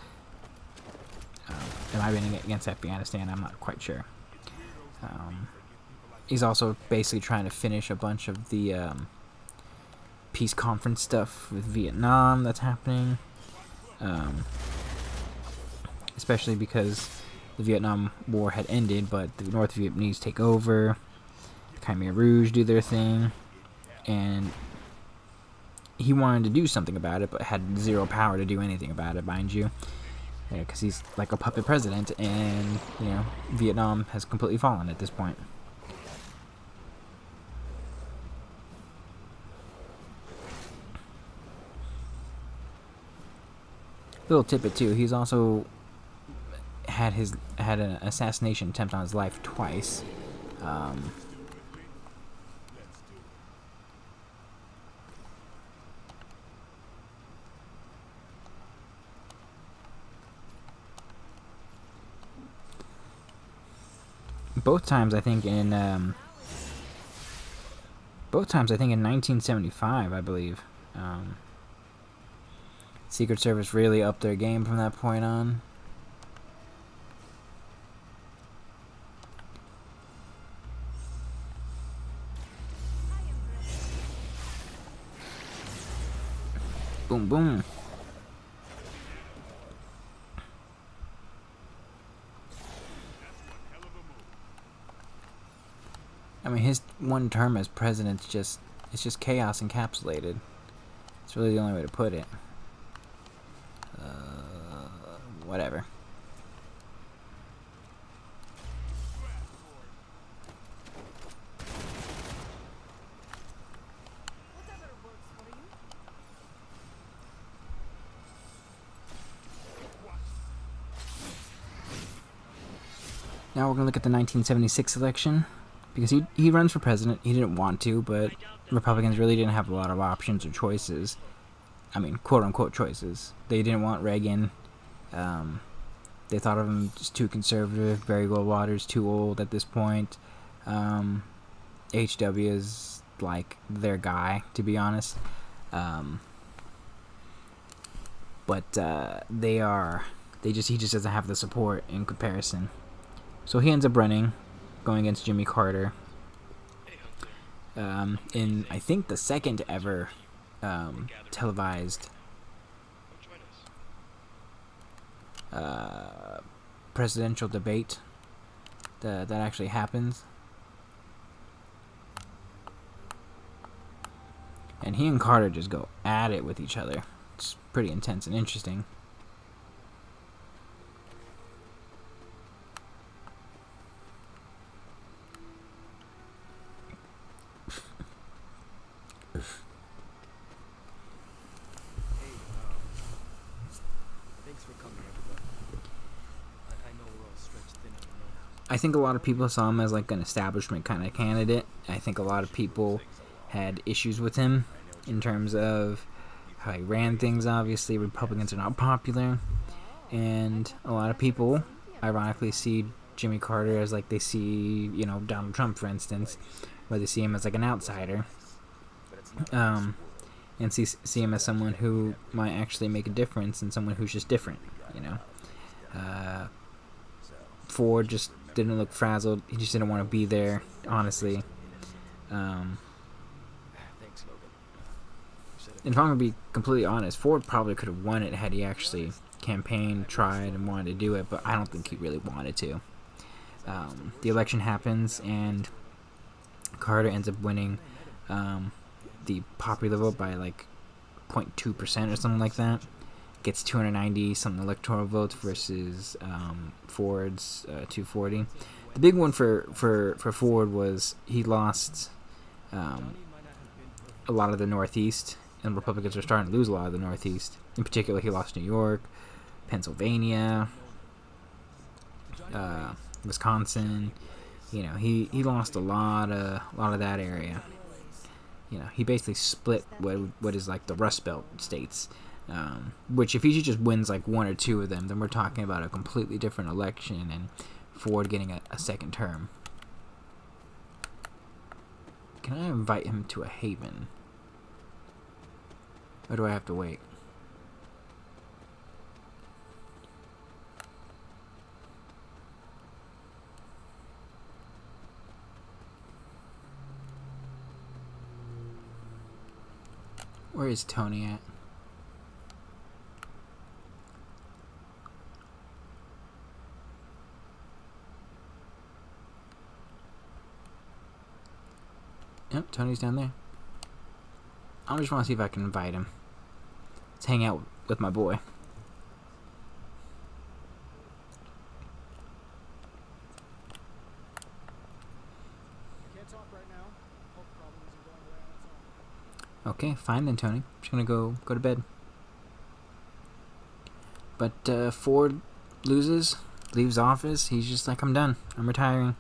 It might have been against Afghanistan, I'm not quite sure. He's also basically trying to finish a bunch of the peace conference stuff with Vietnam that's happening. Especially because the Vietnam War had ended, but the North Vietnamese take over, the Khmer Rouge do their thing, and he wanted to do something about it, but had zero power to do anything about it, mind you. Because he's like a puppet president, and, you know, Vietnam has completely fallen at this point. Little tidbit too, he's also had an assassination attempt on his life twice. Both times I think in 1975, I believe. Secret Service really upped their game from that point on. Boom, boom. I mean, his one term as president's it's just chaos encapsulated. It's really the only way to put it. Whatever. Whatever works for you. Now we're going to look at the 1976 election. Because he runs for president. He didn't want to, but Republicans really didn't have a lot of options or choices. I mean, quote-unquote choices. They didn't want Reagan. They thought of him just too conservative. Barry Goldwater's too old at this point. HW is like their guy, to be honest. But he just doesn't have the support in comparison. So he ends up running, going against Jimmy Carter. In I think the second ever televised presidential debate that actually happens. And he and Carter just go at it with each other. It's pretty intense and interesting. Thanks for coming, everybody. I know we're all stretched thin on the nose. I think a lot of people saw him as like an establishment kind of candidate. I think a lot of people had issues with him in terms of how he ran things. Obviously, Republicans are not popular, and a lot of people ironically see Jimmy Carter as like they see, you know, Donald Trump, for instance, where they see him as like an outsider, and see him as someone who might actually make a difference and someone who's just different, you know. Ford just didn't look frazzled. He just didn't want to be there, honestly. Thanks, Logan. And if I'm gonna be completely honest, Ford probably could have won it had he actually campaigned, tried, and wanted to do it, but I don't think he really wanted to. The election happens, and Carter ends up winning the popular vote by like 0.2% or something like that. Gets 290 something electoral votes versus Ford's 240. The big one for Ford was he lost a lot of the Northeast, and Republicans are starting to lose a lot of the Northeast. In particular, he lost New York, Pennsylvania, Wisconsin. You know, he lost a lot of that area. You know, he basically split what is like the Rust Belt states. Which, if he just wins like one or two of them, then we're talking about a completely different election and Ford getting a second term. Can I invite him to a haven? Or do I have to wait? Where is Tony at? Yep, Tony's down there. I just want to see if I can invite him. Let's hang out with my boy. Can't talk right now. Health problem isn't going away on its own. Okay, fine then, Tony. Just gonna go to bed. But Ford loses, leaves office. He's just like, I'm done. I'm retiring.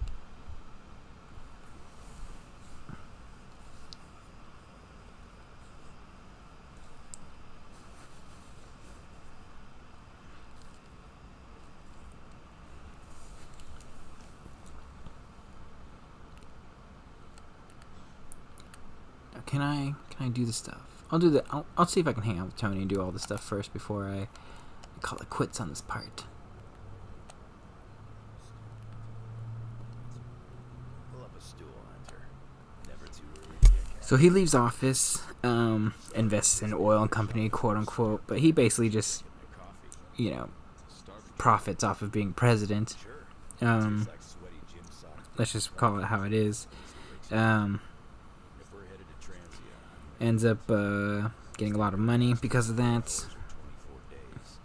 Can I do the stuff? I'll do the. I'll see if I can hang out with Tony and do all the stuff first before I call it quits on this part. Pull up a stool, Hunter. Never too early to get So he leaves office, invests in oil company, quote unquote, but he basically just, you know, profits off of being president. like sweaty gym socks. Let's just call it how it is. If we're headed to Transia, Ends up getting a lot of money because of that. 24 days.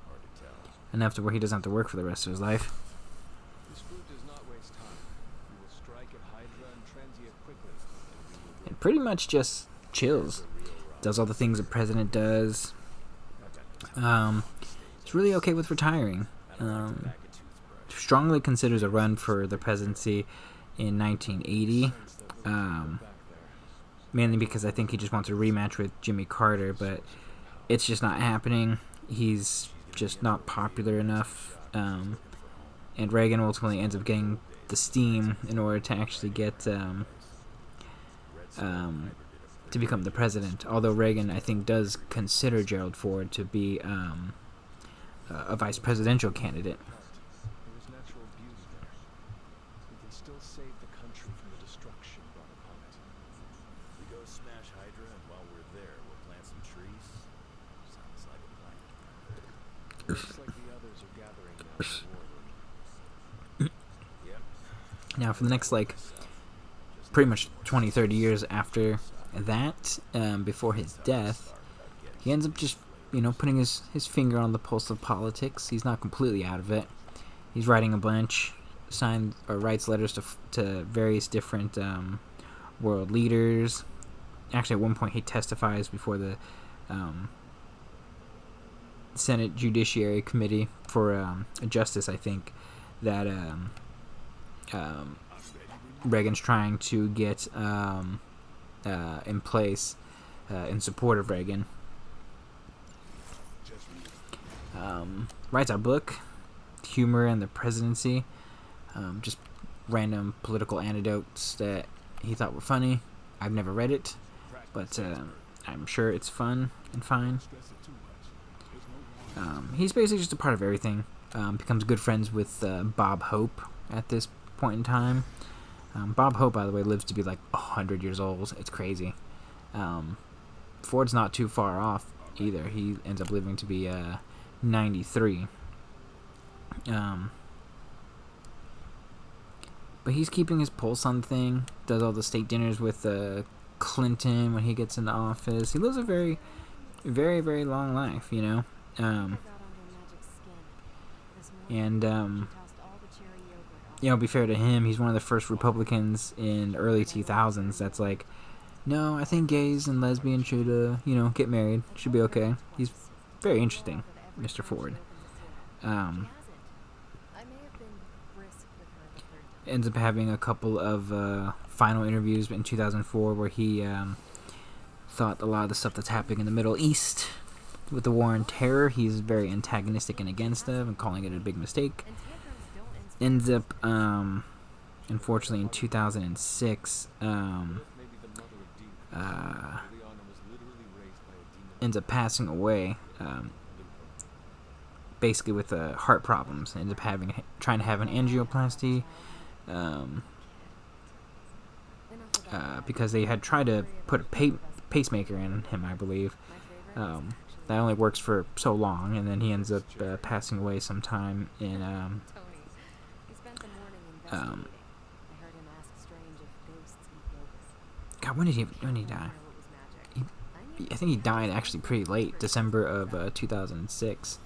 Hard to tell. Enough to where he doesn't have to work for the rest of his life. This group does not waste time. We will strike at Hydra and Transia quickly. And pretty much just chills. Does all the things a president does. He's really okay with retiring. Strongly considers a run for the presidency in 1980. Mainly because I think he just wants a rematch with Jimmy Carter, but it's just not happening. He's just not popular enough. And Reagan ultimately ends up getting the steam in order to actually get to become the president. Although Reagan, I think, does consider Gerald Ford to be a vice presidential candidate. There is natural beauty there. We can still save the country from the destruction brought upon it. We go smash Hydra, and while we're there, we'll plant some trees. Sounds like a plan. Looks like the others are gathering now in the war room. Yep. Now, for the next, like, pretty much 20, 30 years after that, before his death, he ends up just, you know, putting his finger on the pulse of politics. He's not completely out of it. He's writing a bunch, writes letters to various different world leaders. Actually, at one point, he testifies before the Senate Judiciary Committee for a justice, I think, that Reagan's trying to get in place in support of Reagan. Writes a book, Humor and the Presidency, just random political anecdotes that he thought were funny. I've never read it, but I'm sure it's fun and fine. He's basically just a part of everything. Becomes good friends with Bob Hope at this point in time. Bob Hope, by the way, lives to be like 100 years old. It's crazy. Ford's not too far off either. He ends up living to be 93. But he's keeping his pulse on the thing. Does all the state dinners with Clinton when he gets into office. He lives a very, very, very long life, you know. And you know, be fair to him, he's one of the first Republicans in the early 2000s that's like, no, I think gays and lesbians should, you know, get married. Should be okay. He's very interesting, Mr. Ford. Ends up having a couple of final interviews in 2004 where he thought a lot of the stuff that's happening in the Middle East with the war on terror, he's very antagonistic and against it and calling it a big mistake. Ends up, unfortunately, in 2006, ends up passing away, basically with heart problems. Ends up trying to have an angioplasty, because they had tried to put a pacemaker in him, I believe. That only works for so long, and then he ends up passing away sometime in God, when did he die? I think he died actually pretty late, December of 2006.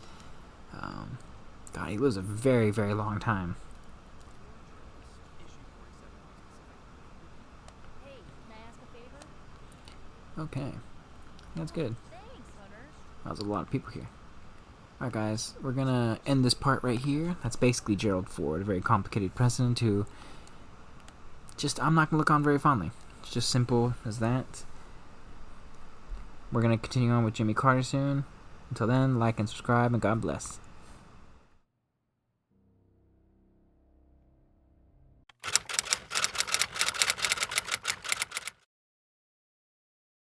God, he lives a very, very long time. Hey, can I ask a favor? Okay, that's good. Thanks, Hunter. That was a lot of people here. Alright guys, we're gonna end this part right here. That's basically Gerald Ford, a very complicated president who I'm not gonna look on very fondly. It's just simple as that. We're gonna continue on with Jimmy Carter soon. Until then, like and subscribe, and God bless.